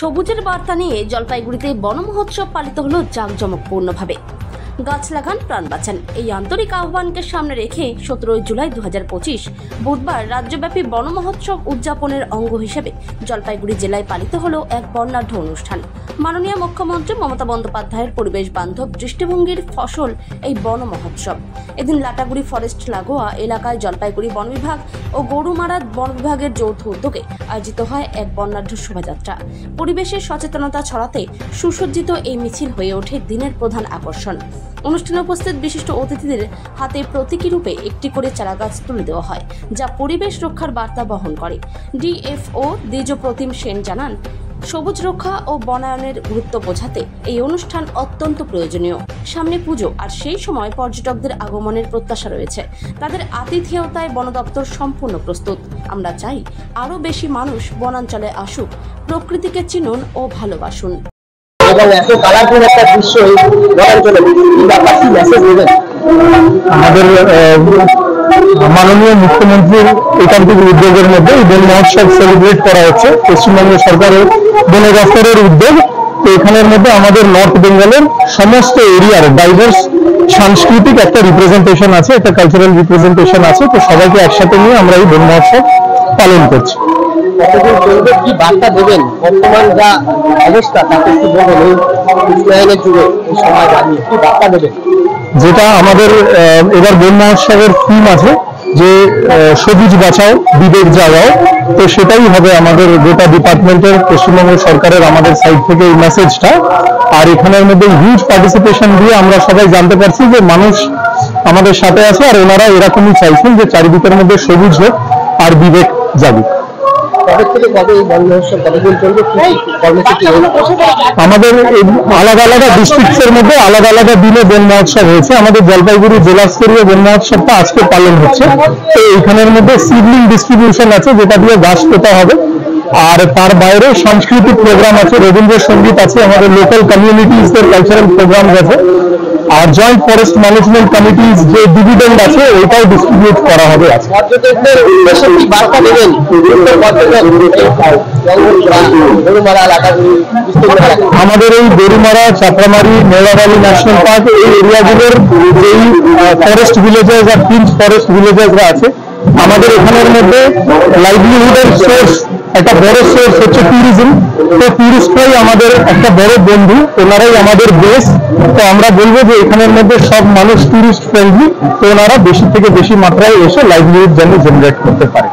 সবুজের বার্তা নিয়ে জলপাইগুড়িতে বন মহোৎসব পালিত হলো জাঁকজমকপূর্ণভাবে। গাছ লাগান প্রাণ বাঁচান এই আন্তরিক আহ্বানকে সামনে রেখে 17 জুলাই 2025 বুধবার রাজ্যব্যাপী বন মহোৎসব উদযাপনের অঙ্গ হিসেবে জলপাইগুড়ি জেলায় পালিত হলো এক বর্ণাঢ্য অনুষ্ঠান। মাননীয় মুখ্যমন্ত্রী মমতা বন্দ্যোপাধ্যায়ের পরিবেশ বান্ধব দৃষ্টিভঙ্গির ফসল এই বন মহোৎসব। এদিন লাটাগুড়ি ফরেস্ট লাগোয়া এলাকায় জলপাইগুড়ি বন বিভাগ ও গরুমারা বন বিভাগের যৌথ উদ্যোগে আয়োজিত হয় এক বর্ণাঢ্য শোভাযাত্রা। পরিবেশের সচেতনতা ছড়াতে সুসজ্জিত এই মিছিল হয়ে ওঠে দিনের প্রধান আকর্ষণ। অনুষ্ঠানে উপস্থিত বিশিষ্ট অতিথিদের হাতে প্রতীকী রূপে একটি করে চারাগাছ তুলে দেওয়া হয়, যা পরিবেশ রক্ষার বার্তা বহন করে। ডিএফও দ্বিজপ্রতিম সেন জানান, সবুজ রক্ষা ও বনায়নের গুরুত্ব বোঝাতে এই অনুষ্ঠান অত্যন্ত প্রয়োজনীয়। সামনে পুজো, আর সেই সময় পর্যটকদের আগমনের প্রত্যাশা রয়েছে। তাদের আতিথেয়তায় বন দপ্তর সম্পূর্ণ প্রস্তুত। আমরা চাই আরও বেশি মানুষ বনাঞ্চলে আসুক, প্রকৃতিকে চিনুন ও ভালোবাসুন। আমাদের মাননীয় মুখ্যমন্ত্রীর একান্তিক উদ্যোগের মধ্যে বন মহোৎসব সেলিব্রেট করা হচ্ছে। পশ্চিমবঙ্গ সরকারের বন দপ্তরের উদ্যোগ। তো এখানের মধ্যে আমাদের নর্থ বেঙ্গলের সমস্ত এরিয়ার ডাইভার্স সাংস্কৃতিক একটা রিপ্রেজেন্টেশন আছে, একটা কালচারাল রিপ্রেজেন্টেশন আছে। তো সবাইকে একসাথে নিয়ে আমরা এই বন মহোৎসব পালন করছি। কি বার্তা দেবেন বর্তমান যা অবস্থা তাকে একটু বলবেন, উন্নয়নের যুগে এই সময় দাঁড়িয়ে কি বার্তা দেবেন? যেটা আমাদের এবার বন মহোৎসবের থিম আছে যে সবুজ বাঁচাও বিবেক জাগাও। তো সেটাই হবে আমাদের গোটা ডিপার্টমেন্টের, পশ্চিমবঙ্গ সরকারের আমাদের সাইড থেকে এই মেসেজটা। আর এখানের মধ্যে হিউজ পার্টিসিপেশন দিয়ে আমরা সবাই জানতে পারছি যে মানুষ আমাদের সাথে আছে, আর ওনারা এরকমই চাইছেন যে চারিদিকের মধ্যে সবুজ হোক আর বিবেক জাগুক। আমাদের আলাদা আলাদা ডিস্ট্রিক্টের মধ্যে আলাদা আলাদা দিনে বন মহোৎসব হয়েছে। আমাদের জলপাইগুড়ি জেলা স্তরীয় বন মহোৎসবটা আজকে পালন হচ্ছে। তো এইখানের মধ্যে সিডলিং ডিস্ট্রিবিউশন আছে, যেটা দিয়ে গাছ পোতা হবে। আর তার বাইরে সাংস্কৃতিক প্রোগ্রাম আছে, রবীন্দ্রসঙ্গীত আছে, আমাদের লোকাল কমিউনিটিজদের কালচারাল প্রোগ্রাম আছে। আর জয়েন্ট ফরেস্ট ম্যানেজমেন্ট কমিটিজ যে ডিভিডেন্ড আছে ওইটাও ডিস্ট্রিবিউট করা হবে। আমাদের এই গরুমারা, চাপড়ামারি, নেওয়ারালি ন্যাশনাল পার্ক এই এরিয়াগুলোর যেই ফরেস্ট ভিলেজেস আর পিঞ্চ ফরেস্ট ভিলেজেসরা আছে, আমাদের এখানের মধ্যে লাইভলিহুডের সোর্স একটা বড় সোর্স হচ্ছে ট্যুরিজম। তো ট্যুরিস্টরাই আমাদের একটা বড় বন্ধু, ওনারাই আমাদের বেস। তো আমরা বলবো যে এখানের মধ্যে সব মানুষ ট্যুরিস্ট ফ্রেন্ডলি, তো ওনারা বেশি থেকে বেশি মাত্রায় এসে লাইভলিহুড যেন জেনারেট করতে পারে।